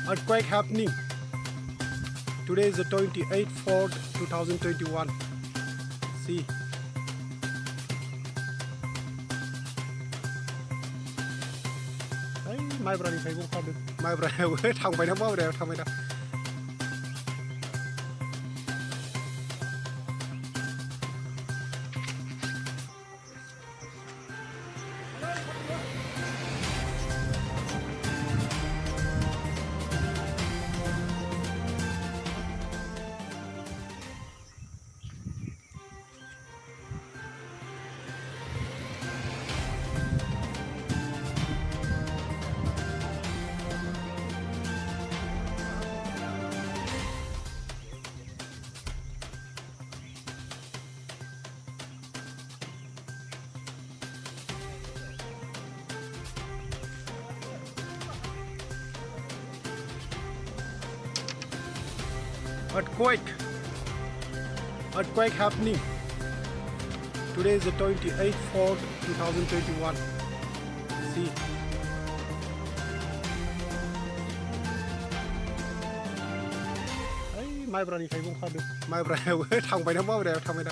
Earthquake happening. Today is the 28th 4th 2021. See. Đấy, mai bữa nay thấy cũng không được. Mai bữa nay thằng mày nó bao đều thằng mày đó. Earthquake happening. Today is the 28th 4th 2021. See. Đấy, mai bữa nay thấy cũng không được. Mai bữa nay thằng mày nó bao đều thằng mày đó.